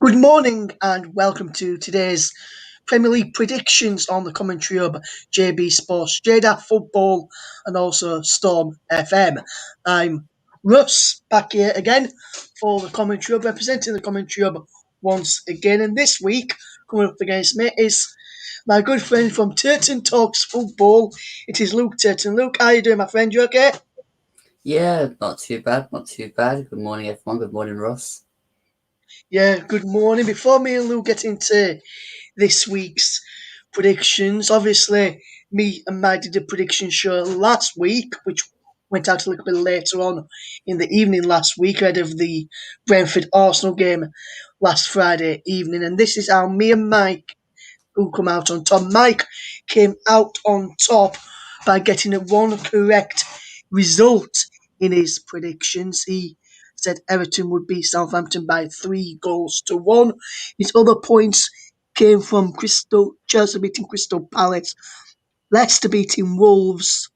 Good morning and welcome to today's Premier League predictions on the commentary hub, JB Sports, J-DAC Football and also Storm FM. I'm Russ, back here again for the commentary hub, representing the commentary hub once again. And this week, coming up against me is my good friend from Turton Talks Football. It is Luke Turton. Luke, how you doing, my friend? You okay? Yeah, not too bad, not too bad. Good morning, everyone. Good morning, Russ. Yeah, good morning. Before me and Luke get into this week's predictions. Obviously, me and Mike did a prediction show last week, which went out a little bit later on in the evening last week ahead of the Brentford Arsenal game last Friday evening. And this is how me and Mike who come out on top. Mike came out on top by getting a one correct result in his predictions. He said Everton would beat Southampton by 3 goals to 1. His other points came from Chelsea beating Crystal Palace, Leicester beating Wolves,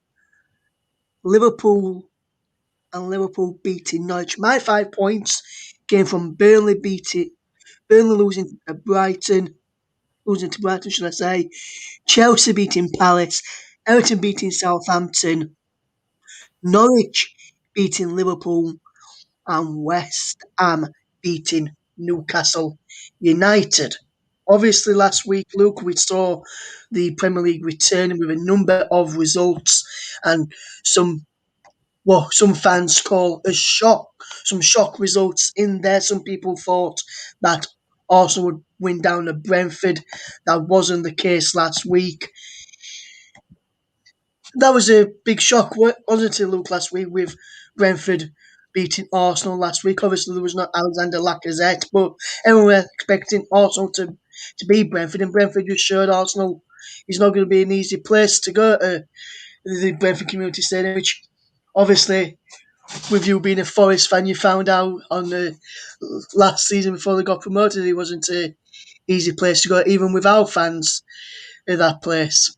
Liverpool and Liverpool beating Norwich. My 5 points came from Burnley losing to Brighton, should I say, Chelsea beating Palace, Everton beating Southampton, Norwich beating Liverpool, and West Ham beating Newcastle United. Obviously, last week, Luke, we saw the Premier League returning with a number of results and some what some fans call a shock, some shock results in there. Some people thought that Arsenal would win down at Brentford. That wasn't the case last week. That was a big shock, wasn't it, Luke, last week with Brentford beating Arsenal last week? Obviously, there was not Alexander Lacazette, but everyone was expecting Arsenal to beat Brentford, and Brentford just showed Arsenal is not going to be an easy place to go to the Brentford Community Stadium, which obviously, with you being a Forest fan, you found out on the last season before they got promoted, it wasn't an easy place to go, even without fans in that place.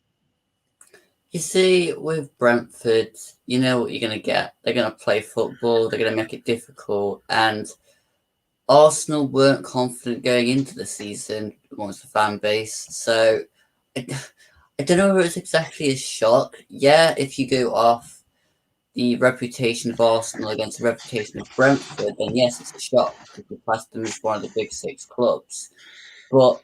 You see, with Brentford, you know what you're going to get. They're going to play football, they're going to make it difficult, and Arsenal weren't confident going into the season amongst the fan base. So I, I don't know whether it's exactly a shock. Yeah, if you go off the reputation of Arsenal against the reputation of Brentford, then yes, it's a shock because we class them as one of the big six clubs. But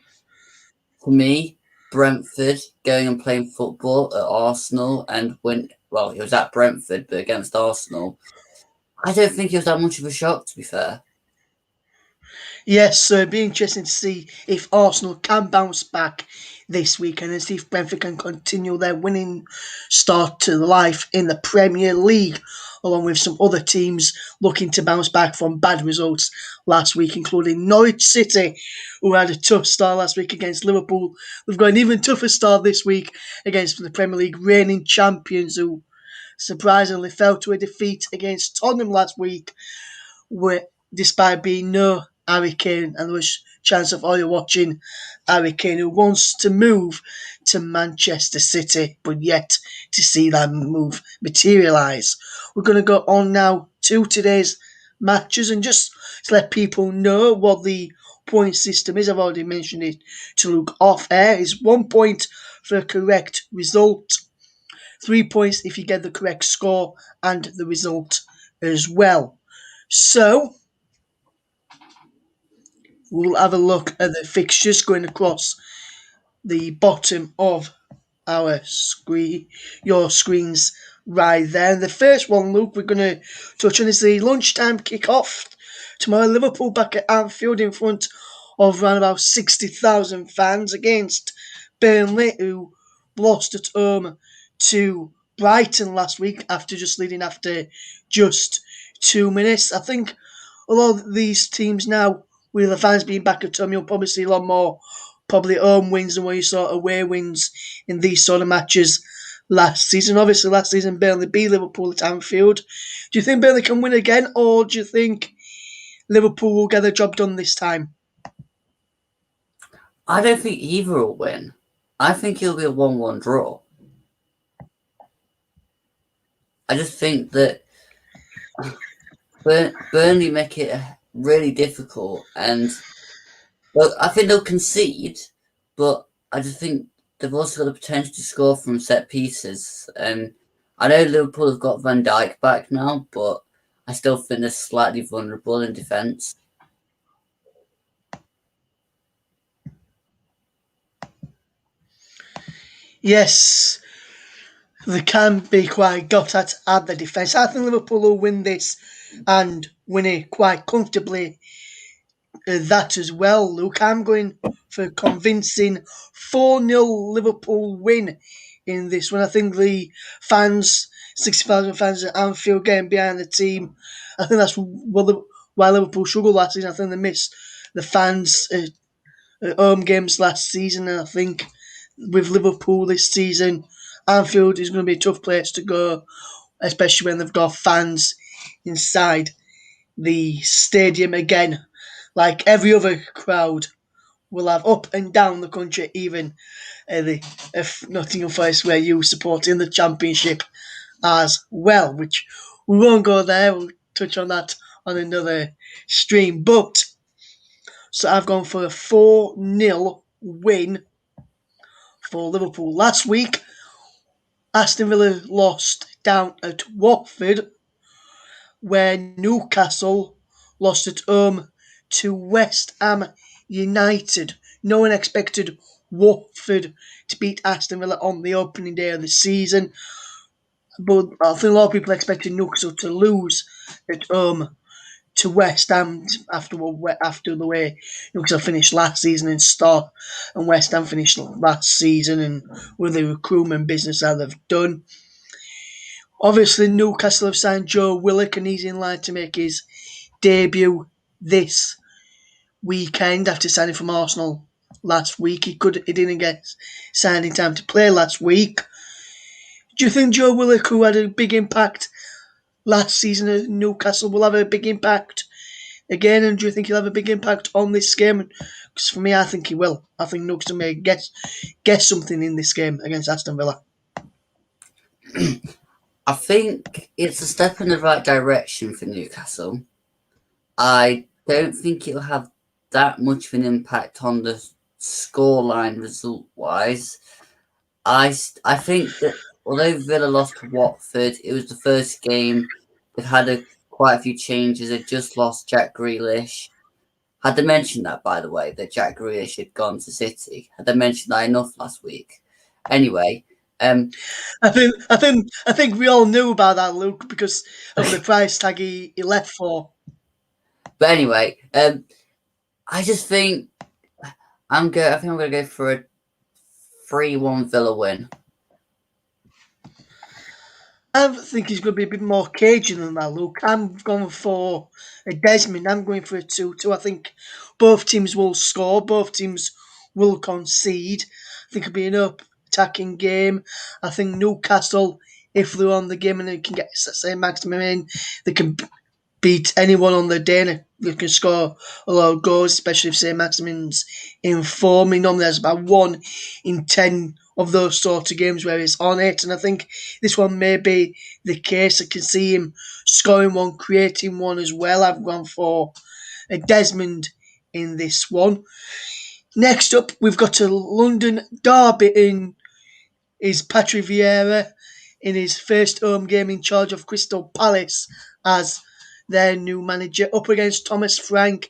for me, Brentford going and playing football at Arsenal and well, it was at Brentford, but against Arsenal, I don't think it was that much of a shock, to be fair. Yes, so it'd be interesting to see if Arsenal can bounce back this weekend and see if Brentford can continue their winning start to life in the Premier League, along with some other teams looking to bounce back from bad results last week, including Norwich City, who had a tough start last week against Liverpool. They've got an even tougher start this week against the Premier League reigning champions, who surprisingly fell to a defeat against Tottenham last week where, despite being no Harry Kane, and there was chance of all watching Harry Kane, who wants to move to Manchester City, but yet to see that move materialise. We're going to go on now to today's matches and just to let people know what the point system is. I've already mentioned it to Luke off air. Is 1 point for a correct result, 3 points if you get the correct score and the result as well. So, we'll have a look at the fixtures going across the bottom of our screen, your screens right there. The first one, Luke, we're going to touch on is the lunchtime kick-off tomorrow. Liverpool back at Anfield in front of around about 60,000 fans against Burnley, who lost at home to Brighton last week after just leading after just 2 minutes. I think a lot of these teams now, with the fans being back at home, you'll probably see a lot more probably home wins than what you saw away wins in these sort of matches last season. Obviously, last season Burnley beat Liverpool at Anfield. Do you think Burnley can win again, or do you think Liverpool will get the job done this time? I don't think either will win. I think it'll be a 1-1 draw. I just think that Burnley make it really difficult, and Well, I think they'll concede, but I just think they've also got the potential to score from set pieces. And I know Liverpool have got Van Dijk back now, but I still think they're slightly vulnerable in defence. Yes, they can be quite got at the defence. I think Liverpool will win this and win it quite comfortably. That as well, Luke. I'm going for a convincing 4-0 Liverpool win in this one. I think the fans, 60,000 fans at Anfield getting behind the team, I think that's why Liverpool struggled last season. I think they missed the fans at home games last season, and I think with Liverpool this season, Anfield is going to be a tough place to go, especially when they've got fans inside the stadium again. Like every other crowd will have up and down the country, even the Nottingham Forest, where you support in the Championship as well, which we won't go there. We'll touch on that on another stream. But so I've gone for a 4-0 win for Liverpool. Last week, Aston Villa lost down at Watford, where Newcastle lost at home to West Ham United. No one expected Watford to beat Aston Villa on the opening day of the season, but I think a lot of people expected Newcastle to lose at home to West Ham after the way Newcastle finished last season in start, and West Ham finished last season, and with the recruitment business that they've done. Obviously, Newcastle have signed Joe Willock, and he's in line to make his debut this weekend after signing from Arsenal last week. He didn't get signed in time to play last week. Do you think Joe Willock, who had a big impact last season at Newcastle, will have a big impact again? And do you think he'll have a big impact on this game? Because for me, I think he will. I think Newcastle may get something in this game against Aston Villa. I think it's a step in the right direction for Newcastle. I don't think it'll have that much of an impact on the scoreline result-wise. I think that although Villa lost to Watford, it was the first game. They've had quite a few changes. They just lost Jack Grealish. Had they mentioned that, by the way, that Jack Grealish had gone to City? Had they mentioned that enough last week? Anyway, I think we all knew about that, Luke, because of the price tag he left for. but anyway, I just think I think I'm going to go for a 3-1 Villa win. I think he's going to be a bit more cagey than that, Luke. I'm going for a Desmond. I'm going for a 2-2. I think both teams will score. Both teams will concede. I think it'll be an up-attacking game. I think Newcastle, if they're on the game and they can get say maximum in, they can beat anyone on the day and they can score a lot of goals, especially if St. Maximin's in form. He normally has about 1 in 10 of those sort of games where he's on it, and I think this one may be the case. I can see him scoring one, creating one as well. I've gone for a Desmond in this one. Next up, we've got a London derby in is Patrick Vieira in his first home game in charge of Crystal Palace as their new manager, up against Thomas Frank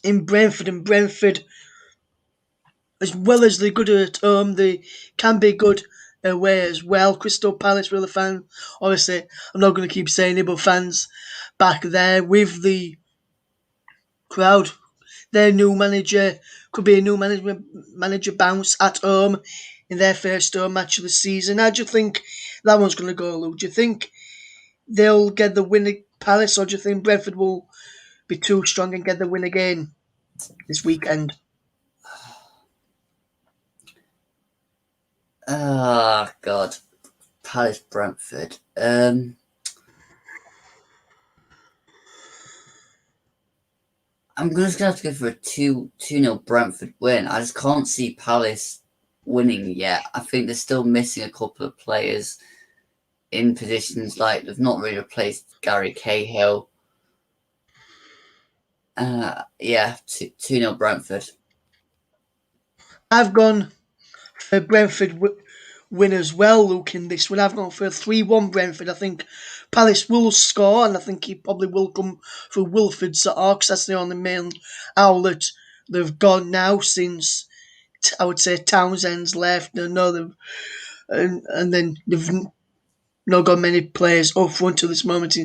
in Brentford. And Brentford, as well as they're good at home, they can be good away as well. Crystal Palace will fan. Obviously, I'm not going to keep saying it, but fans back there with the crowd. Their new manager could be a new manager bounce at home in their first home match of the season. How do you think that one's going to go, Luke? Do you think they'll get the win at Palace, or do you think Brentford will be too strong and get the win again this weekend? Ah, God. Palace Brentford. I'm just going to have to go for a 2-0 Brentford win. I just can't see Palace winning yet. I think they're still missing a couple of players in positions, like they've not really replaced Gary Cahill. Yeah, 2 0 Brentford. I've gone for Brentford win as well, Luke, in this one. I've gone for a 3-1 Brentford. I think Palace will score, and I think he probably will come through Wilfred's at Arcs. That's the only main outlet they've gone now since, I would say, Townsend's left. I know and then they've not got many players up front to this moment.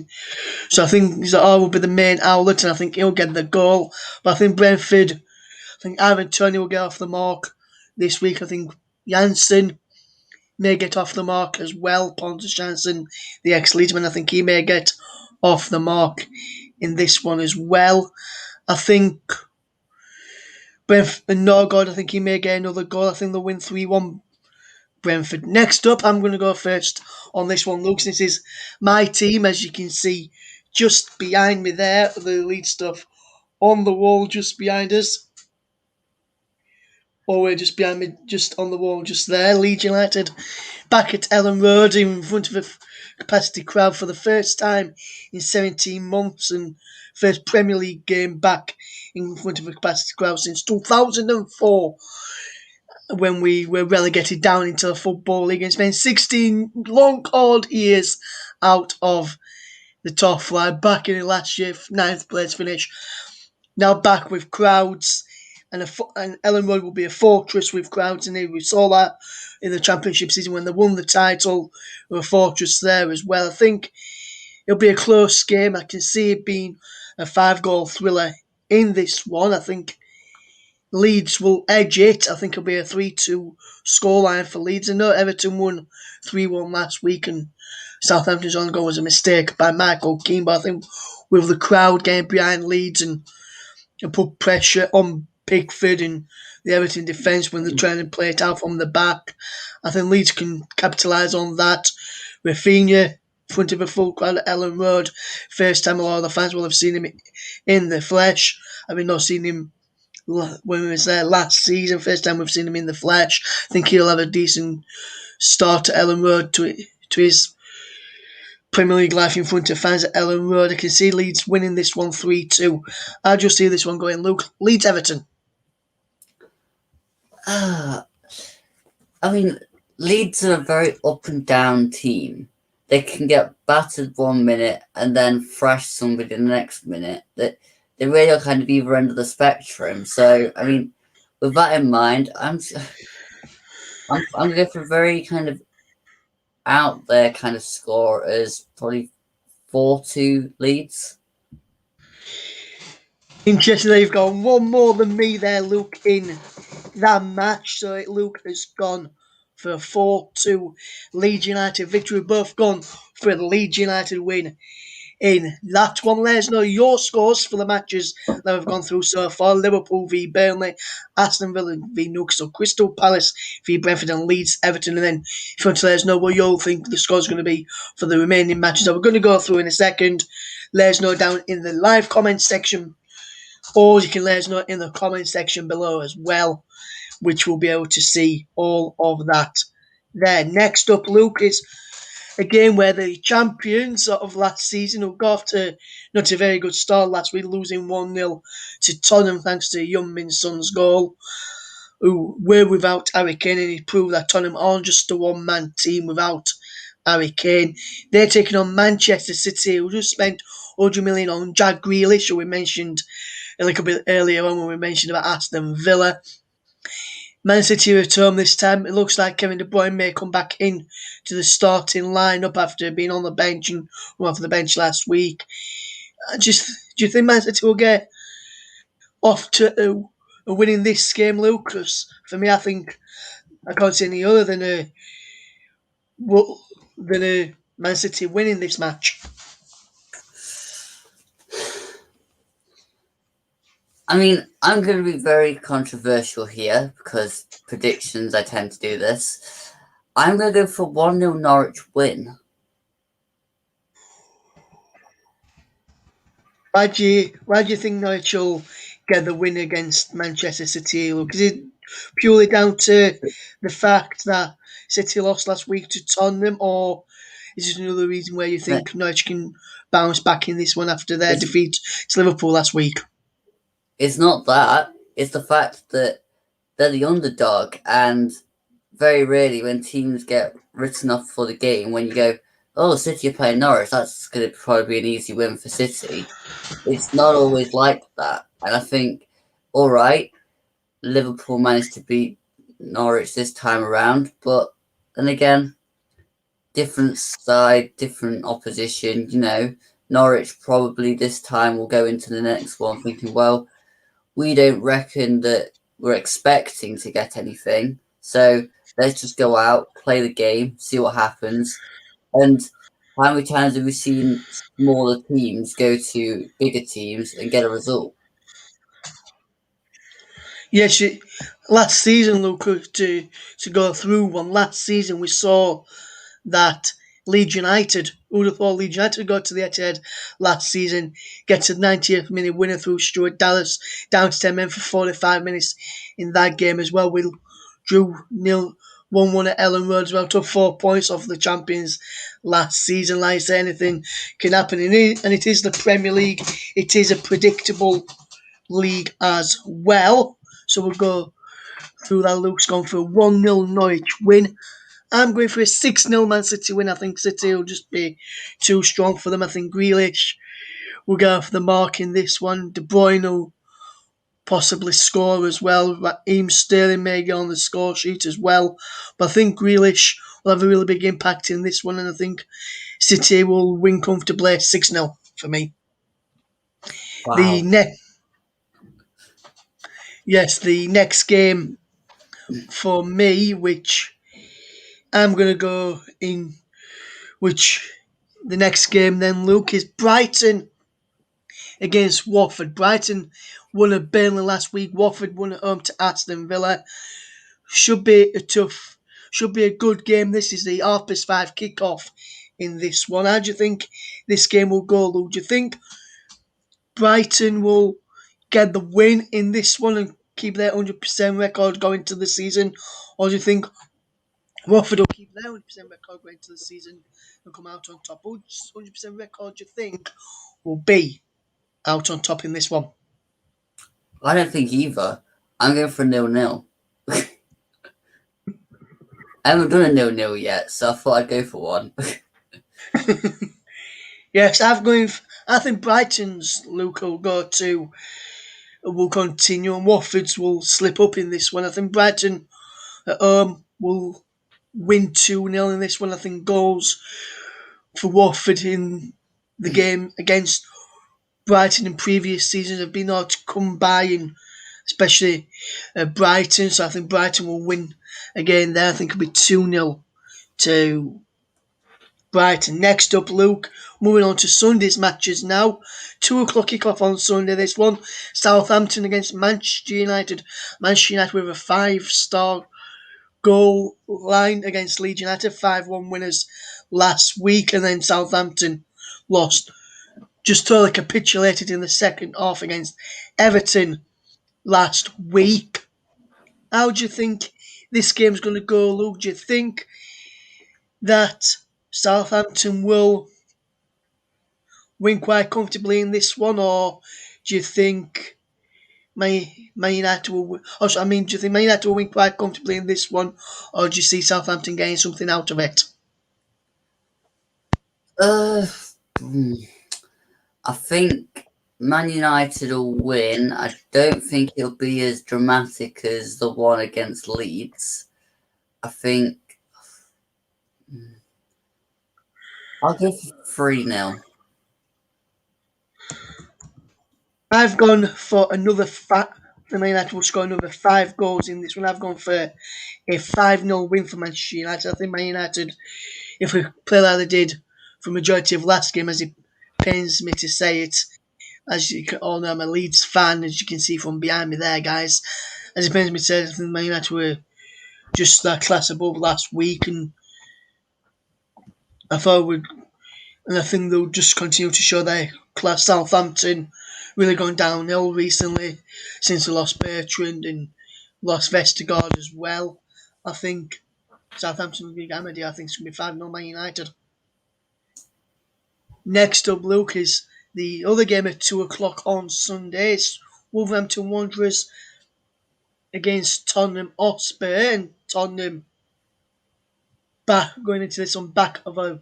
So I think Zaha will be the main outlet, and I think he'll get the goal. But I think Brentford, I think Ivan Toney will get off the mark this week. I think Janssen may get off the mark as well. Pontus Janssen, the ex-Leedsman, I think he may get off the mark in this one as well. I think Brentford Norgard, I think he may get another goal. I think they'll win 3-1 Brentford. Next up, I'm going to go first on this one, Luke. This is my team, as you can see, just behind me there, the lead stuff on the wall just behind us. Or we're just behind me, just on the wall, just there. Leeds United back at Ellen Road in front of a capacity crowd for the first time in 17 months and first Premier League game back in front of a capacity crowd since 2004 when we were relegated down into the Football League and spent 16 long, hard years out of the top flight. Back in the last year, ninth place finish. Now back with crowds, and Ellen Road will be a fortress with crowds in it. We saw that in the Championship season when they won the title, with a fortress there as well. I think it'll be a close game. I can see it being a 5-goal thriller in this one. I think Leeds will edge it. I think it'll be a 3-2 scoreline for Leeds. I know Everton won 3-1 last week, and Southampton's own goal was a mistake by Michael Keane, but I think with the crowd getting behind Leeds and put pressure on Pickford and the Everton defence when they're trying to play it out from the back, I think Leeds can capitalise on that. Rafinha, in front of a full crowd at Ellen Road, first time a lot of the fans will have seen him in the flesh. I mean, not seen him when he was there last season, first time we've seen him in the flesh. I think he'll have a decent start at Ellen Road to his Premier League life in front of fans at Ellen Road. I can see Leeds winning this one 3-2. I just see this one going, Luke. Leeds Everton. I mean, Leeds are a very up and down team. They can get battered 1 minute and then thrash somebody the next minute. They really are kind of either end of the spectrum. So, I mean, with that in mind, I'm going to go for a very kind of out there kind of score as probably 4-2 Leeds. Interesting that you've gone one more than me there, Luke, in that match. So Luke has gone for a 4-2 Leeds United victory. Both gone for a Leeds United win in that one. Let us know your scores for the matches that we've gone through so far. Liverpool v Burnley, Aston Villa v Newcastle, Crystal Palace v Brentford and Leeds Everton. And then if you want to let us know what you think the score's going to be for the remaining matches that we're going to go through in a second, let us know down in the live comment section, or you can let us know in the comment section below as well, which we'll be able to see all of that there. Next up, Luke, is a game where the champions of last season, who got off to not a very good start last week, losing 1-0 to Tottenham thanks to Young Min Son's goal, who were without Harry Kane, and he proved that Tottenham aren't just a one-man team without Harry Kane. They're taking on Manchester City, who just spent 100 million on Jack Grealish, who we mentioned a little bit earlier on when we mentioned about Aston Villa. Man City are at home this time. It looks like Kevin De Bruyne may come back in to the starting lineup after being on the bench and off the bench last week. Do you think Man City will get off to winning this game, Lucas? For me, I think I can't see any other than a Man City winning this match. I mean, I'm going to be very controversial here because predictions, I tend to do this. I'm going to go for 1-0 Norwich win. Why do you think Norwich will get the win against Manchester City? Look, is it purely down to the fact that City lost last week to Tottenham, or is it another reason where you think Norwich can bounce back in this one after their defeat to Liverpool last week? It's not that. It's the fact that they're the underdog, and very rarely when teams get written off for the game, when you go, "Oh, City are playing Norwich, that's going to probably be an easy win for City." It's not always like that, and I think, all right, Liverpool managed to beat Norwich this time around, but then again, different side, different opposition. Norwich probably this time will go into the next one thinking, well, we don't reckon that we're expecting to get anything. So let's just go out, play the game, see what happens. And how many times have we seen smaller teams go to bigger teams and get a result? Yes, last season, Luke, to go through one, last season we saw that Leeds United, who would have thought Leeds United got to the Etihad last season, gets a 90th minute winner through Stuart Dallas, down to 10 men for 45 minutes in that game as well. We drew 1-1 at Ellen Road as well, took 4 points off the champions last season. Like I say, anything can happen. And it is the Premier League, it is a predictable league as well. So we'll go through that. Luke's gone for a 1-0 Norwich win. I'm going for a 6-0 Man City win. I think City will just be too strong for them. I think Grealish will go for the mark in this one. De Bruyne will possibly score as well. Raheem Sterling may get on the score sheet as well. But I think Grealish will have a really big impact in this one, and I think City will win comfortably 6-0 for me. The Wow. next, yes, the next game for me, which I'm gonna go in, which the next game then, Luke, is Brighton against Watford. Brighton won at Burnley last week. Watford won at home to Aston Villa. Should be a tough, should be a good game. This is the 5:30 kickoff in this one. How do you think this game will go, Luke? Do you think Brighton will get the win in this one and keep their 100% record going to the season? Or do you think Watford will keep their 100% record going to the season and come out on top? Which 100% record do you think will be out on top in this one? I don't think either. I'm going for 0-0. I haven't done a 0-0 yet, so I thought I'd go for one. Yes, I think Brighton's Luke will continue, and Watford's will slip up in this one. I think Brighton at home will win 2-0 in this one. I think goals for Watford in the game against Brighton in previous seasons have been hard to come by, and especially Brighton. So I think Brighton will win again there. I think it'll be 2-0 to Brighton. Next up, Luke, moving on to Sunday's matches now. 2 o'clock kick-off on Sunday, this one. Southampton against Manchester United. Manchester United with a 5-star goal line against Leeds United. 5-1 winners last week, and then Southampton lost. Just totally capitulated in the second half against Everton last week. How do you think this game's going to go, Luke? Do you think that Southampton will win quite comfortably in this one, or do you think Man United will? Do you think Man United will win quite comfortably in this one, or do you see Southampton getting something out of it? uh, hmm, I think Man United will win. I don't think it'll be as dramatic as the one against Leeds. I think I'll go for 3-0. I've gone for another the Man United will score another 5 goals in this one. I've gone for a 5-0 win for Manchester United. I think Man United, if we play like they did for majority of last game, as it pains me to say it, as you can all know, I'm a Leeds fan, as you can see from behind me there, guys. As it pains me to say, I think Man United were just that class above last week, and I thought we'd, and I think they'll just continue to show their class. Southampton really gone downhill recently since they lost Bertrand and lost Vestergaard as well. I think Southampton will be hammered. I think it's going to be 5-0 Man United. Next up, Luke, is the other game at 2 o'clock on Sundays. Wolverhampton Wanderers against Tottenham Hotspur, and Tottenham going into this on back of a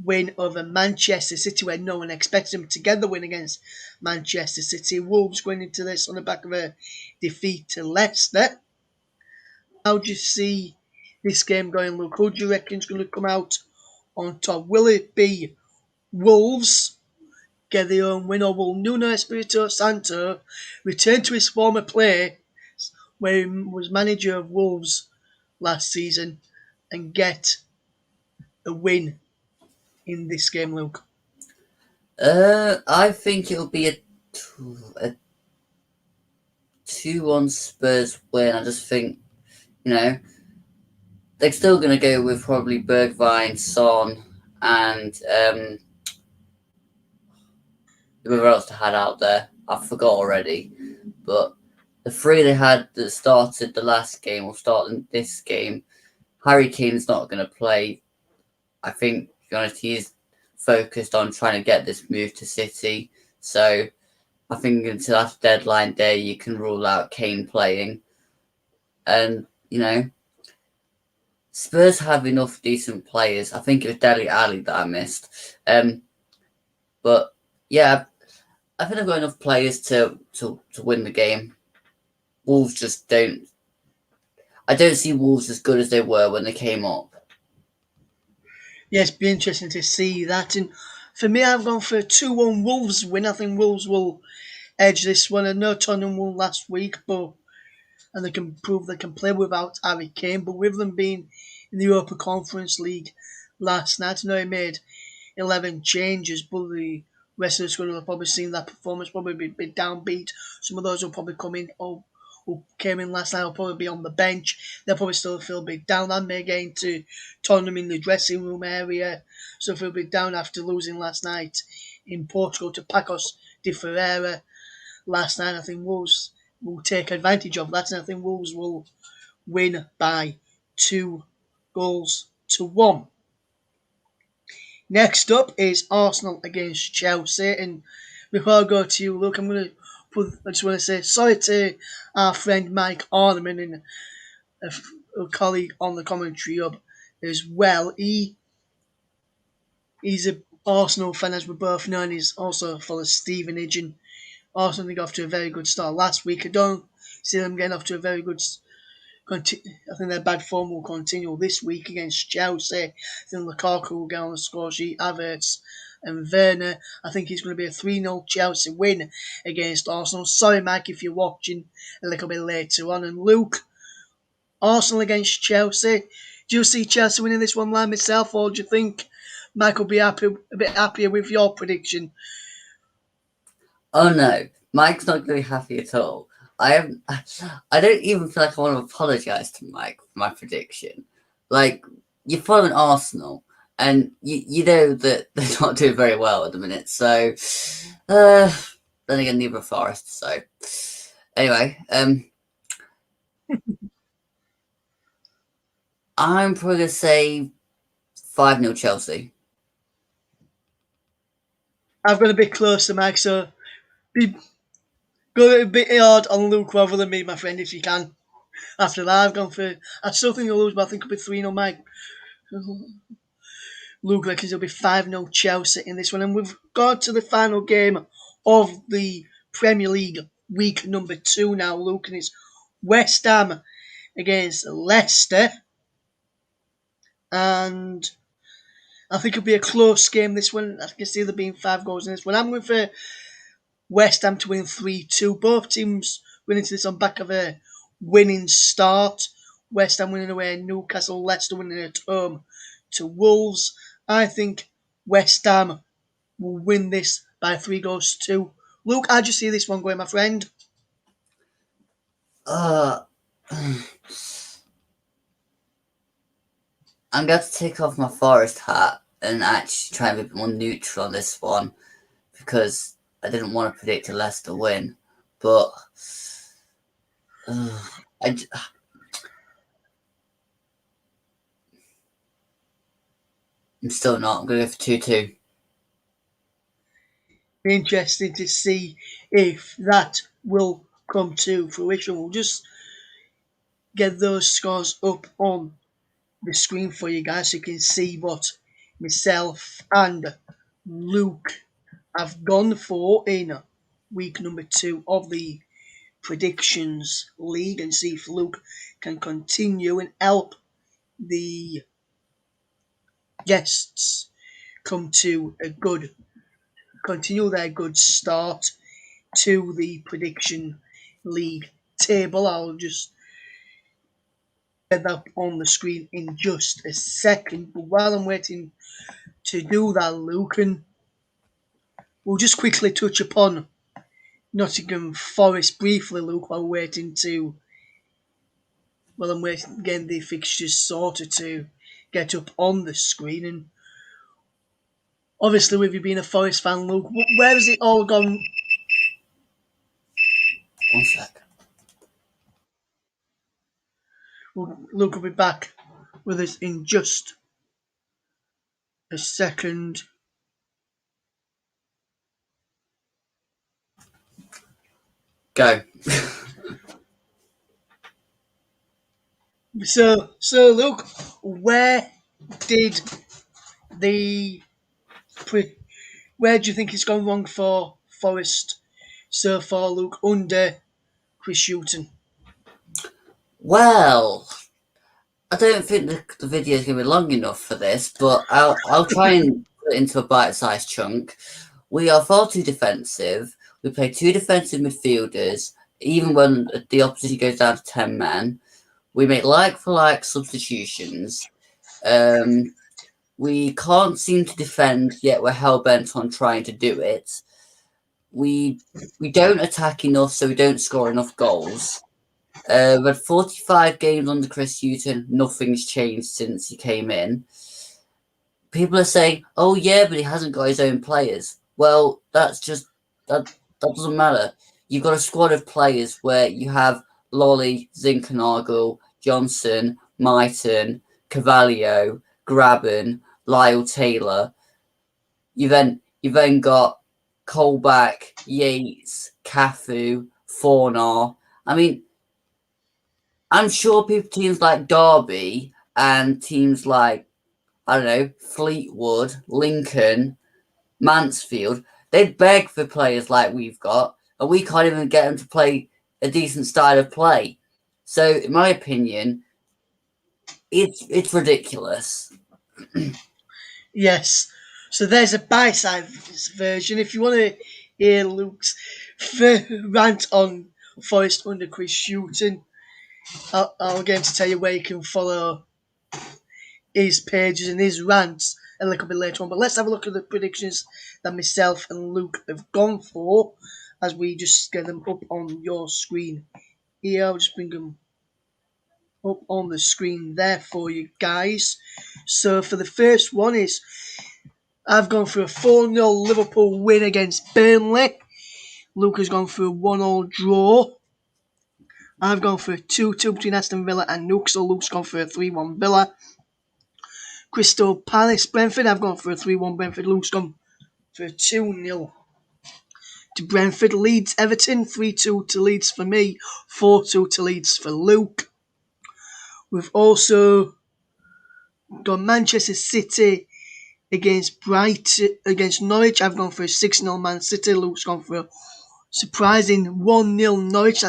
win over Manchester City, where no one expects them to get the win against Manchester City. Wolves going into this on the back of a defeat to Leicester. How do you see this game going, Luke? Who do you reckon is going to come out on top? Will it be Wolves get their own win, or will Nuno Espirito Santo return to his former play where he was manager of Wolves last season and get a win in this game, Luke? I think it'll be a 2-1 Spurs win. I just think, they're still going to go with probably Bergwijn, Son, and whoever else they had out there. I forgot already. But the three they had that started the last game will start in this game. Harry Kane's not going to play. I think, to be honest, he is focused on trying to get this move to City. So I think until after deadline day, you can rule out Kane playing. And, Spurs have enough decent players. I think it was Dele Alli that I missed. But, yeah, I think they've got enough players to win the game. Wolves just don't. I don't see Wolves as good as they were when they came up. Yes, be interesting to see that. And for me, I've gone for a 2-1 Wolves win. I think Wolves will edge this one. I know Tottenham won last week, and they can prove they can play without Harry Kane. But with them being in the Europa Conference League last night, I know he made 11 changes, but the rest of the squad will have probably seen that performance, probably be a bit downbeat. Some of those will probably come in, or who came in last night will probably be on the bench. They'll probably still feel a bit down. That may get into Tottenham in the dressing room area, so feel a bit down after losing last night in Portugal to Pacos de Ferreira last night. I think Wolves will take advantage of that, and I think Wolves will win by 2-1. Next up is Arsenal against Chelsea, and before I go to you, Luke, I just want to say sorry to our friend Mike Orneman and a colleague on the commentary hub as well. He's a Arsenal fan, as we both know, and he's also full of Stevenage, and Arsenal got off to a very good start last week. I don't see them getting off to a very good. I think their bad form will continue this week against Chelsea. I think Lukaku will get on the score sheet. Havertz and Vernon. I think it's going to be a 3-0 Chelsea win against Arsenal. Sorry, Mike, if you're watching a little bit later on. And Luke, Arsenal against Chelsea. Do you see Chelsea winning this one like myself, or do you think Mike will be a bit happier with your prediction? Oh no, Mike's not going to be happy at all. I don't even feel like I want to apologise to Mike for my prediction. Like, you're following Arsenal, and you know that they're not doing very well at the minute. So, then again, neither are Forest. So, anyway, I'm probably going to say 5-0 Chelsea. I've got a bit closer, Mike, so go a bit hard on Luke rather than me, my friend, if you can. After that, I've gone for. I still think they'll lose, but I think it'll be 3-0, Mike. Luke reckons it'll be 5-0 Chelsea in this one. And we've got to the final game of the Premier League week number 2 now, Luke, and it's West Ham against Leicester. And I think it'll be a close game, this one. I can see there being 5 goals in this one. I'm going for West Ham to win 3-2. Both teams went into this on back of a winning start. West Ham winning away at Newcastle, Leicester winning at home to Wolves. I think West Ham will win this by 3-2. Luke, how'd you see this one going, my friend? I'm going to take off my Forest hat and actually try and be a bit more neutral on this one, because I didn't want to predict a Leicester win. But I'm still not. I'm going to go for 2-2. Be interesting to see if that will come to fruition. We'll just get those scores up on the screen for you guys so you can see what myself and Luke have gone for in week number 2 of the predictions league, and see if Luke can continue and help the guests come to a good continue their good start to the prediction league table. I'll just get that on the screen in just a second. But while I'm waiting to do that, Luke, and we'll just quickly touch upon Nottingham Forest briefly, Luke, while waiting to I'm waiting getting the fixtures sorted to get up on the screen. And obviously, with you being a Forest fan, Luke, where has it all gone? One sec. Luke will be back with us in just a second. Go. So Luke, where did the where do you think it's gone wrong for Forest so far, Luke, under Chris Hughton? Well, I don't think the video is going to be long enough for this, but I'll try and put it into a bite-sized chunk. We are far too defensive. We play two defensive midfielders, even when the opposition goes down to 10 men. We make like-for-like substitutions. We can't seem to defend, yet we're hell-bent on trying to do it. We don't attack enough, so we don't score enough goals. We've had 45 games under Chris Hughton. Nothing's changed since he came in. People are saying, "Oh yeah, but he hasn't got his own players." Well, that doesn't matter. You've got a squad of players where you have Lolly, Zinkernagel, Johnson, Myton, Cavallio, Graben, Lyle Taylor. You then got Colback, Yates, Cafu, Fornar. I mean, I'm sure teams like Derby and teams like, I don't know, Fleetwood, Lincoln, Mansfield, they'd beg for players like we've got, and we can't even get them to play a decent style of play. So, in my opinion, it's ridiculous. Yes. So there's a bite-sized version. If you want to hear Luke's rant on Forest under Chris Hughton, I'll get him to tell you where you can follow his pages and his rants a little bit later on. But let's have a look at the predictions that myself and Luke have gone for as we just get them up on your screen here. I'll just bring them up on the screen there for you guys. So for the first one is I've gone for a 4-0 Liverpool win against Burnley. Luke has gone for a 1-1 draw. I've gone for a 2-2 between Aston Villa and Newcastle. Luke's gone for a 3-1 Villa. Crystal Palace Brentford. I've gone for a 3-1 Brentford. Luke's gone for a 2-0 to Brentford. Leeds Everton. 3-2 to Leeds for me. 4-2 to Leeds for Luke. We've also got Manchester City against Norwich. I've gone for a 6-0 Man City. Luke's gone for a surprising 1-0 Norwich.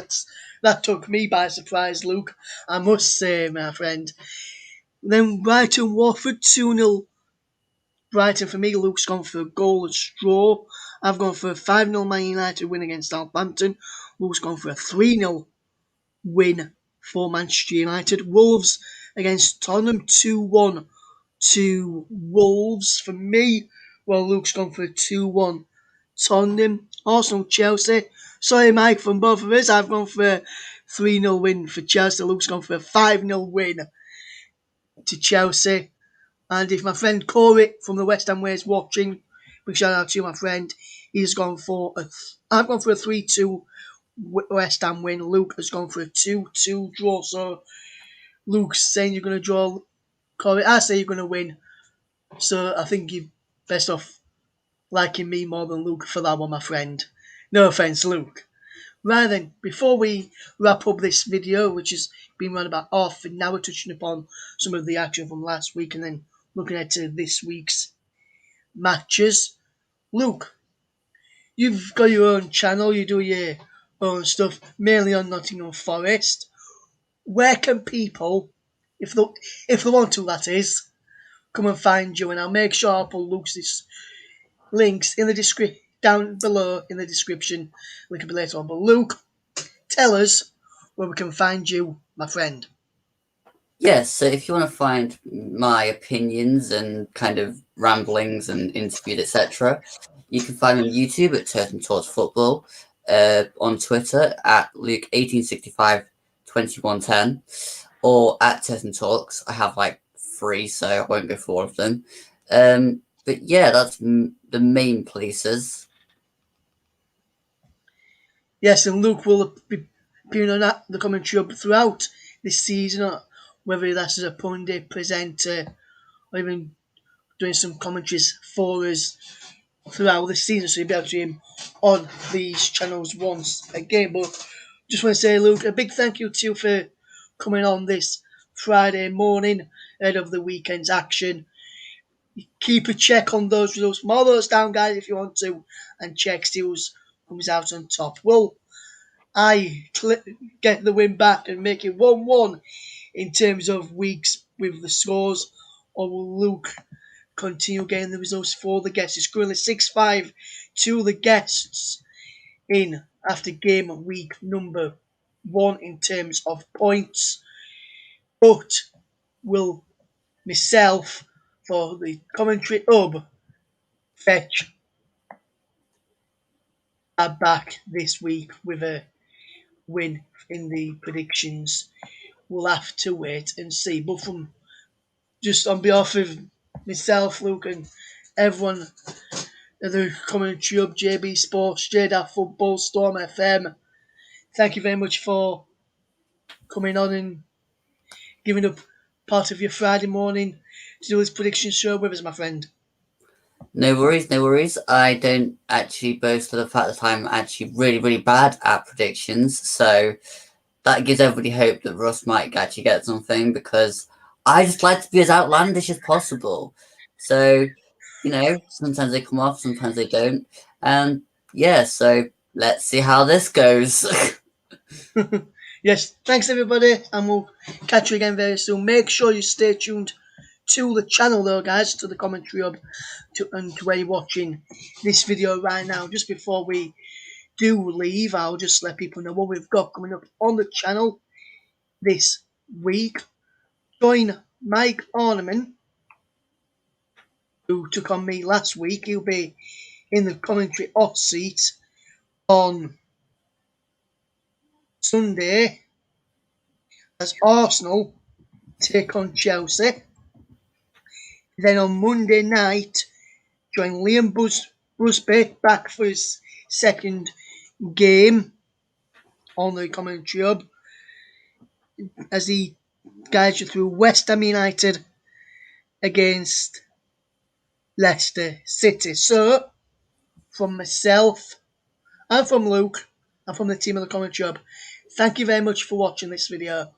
That took me by surprise, Luke, I must say, my friend. Then Brighton Watford 2-0 Brighton for me. Luke's gone for a goalless draw. I've gone for a 5-0 Man United win against Southampton. Luke's gone for a 3-0 win for Manchester United. Wolves against Tottenham 2-1 to Wolves for me. Well, Luke's gone for a 2-1 Tottenham. Arsenal Chelsea. Sorry, Mike, from both of us. I've gone for a 3-0 win for Chelsea. Luke's gone for a 5-0 win to Chelsea. And if my friend Corey from the West Ham Way is watching, big shout out to you, my friend. I've gone for a 3-2 West Ham win. Luke has gone for a 2-2 draw. So Luke's saying you're going to draw. Corey, I say you're going to win. So I think you're best off liking me more than Luke for that one, my friend. No offence, Luke. Right then, before we wrap up this video, which has been run about half an hour, touching upon some of the action from last week and then looking at this week's matches, Luke, you've got your own channel, you do your own stuff, mainly on Nottingham Forest. Where can people, if they, if they want to, that is, come and find you? And I'll make sure I'll put Luke's links in the down below in the description. We can be later on. But Luke, tell us where we can find you, my friend. Yes, so if you want to find my opinions and kind of ramblings and interviews, etc., you can find me on YouTube at Turton Talks Football, on Twitter at Luke18652110, or at Turton Talks. I have like 3, so I won't go for all of them. But yeah, that's the main places. Yes, and Luke will be appearing on that, the commentary hub throughout this season, whether that's as a pundit, presenter, or even doing some commentaries for us throughout the season. So you'll be able to see him on these channels once again. But just want to say, Luke, a big thank you to you for coming on this Friday morning ahead of the weekend's action. Keep a check on those results. Mark those down, guys, if you want to, and check see who comes out on top. Will I get the win back and make it 1-1 in terms of weeks with the scores, or will Luke continue getting the results for the guests? It's currently 6-5 to the guests in after game week number 1 in terms of points. But will myself for the commentary hub fetch back this week with a win in the predictions? We'll have to wait and see. But from just on behalf of myself, Luke, and everyone at the commentary hub, JB Sports, J-DAC Football, Storm FM, thank you very much for coming on and giving up part of your Friday morning to do this prediction show with us, my friend. No worries, no worries. I don't actually boast of the fact that I'm actually really, really bad at predictions. So that gives everybody hope that Russ might actually get something, because I just like to be as outlandish as possible. So, sometimes they come off, sometimes they don't. And yeah, so let's see how this goes. Yes, thanks everybody, and we'll catch you again very soon. Make sure you stay tuned to the channel though, guys, to the commentary hub, and to where you're watching this video right now. Just before we do leave, I'll just let people know what we've got coming up on the channel this week. Join Mike Ornament, who took on me last week. He'll be in the commentary hot seat on Sunday as Arsenal take on Chelsea. Then on Monday night, join Liam Busby back for his second game on the commentary hub as he guides you through West Ham United against Leicester City. So, from myself and from Luke and from the team of the commentary hub, thank you very much for watching this video.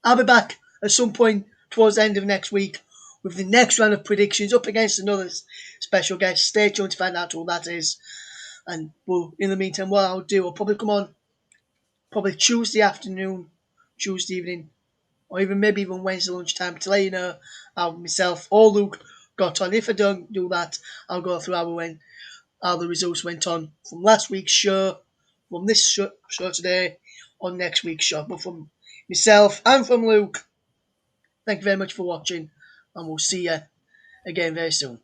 I'll be back at some point towards the end of next week with the next round of predictions up against another special guest. Stay tuned to find out who that is. And in the meantime, what I'll do, I'll probably come on probably Tuesday afternoon, Tuesday evening, or maybe even Wednesday lunchtime to let you know how myself or Luke got on. If I don't do that, I'll go through how the results went on from last week's show, from this show today, on next week's show. But from myself and from Luke, thank you very much for watching, and we'll see you again very soon.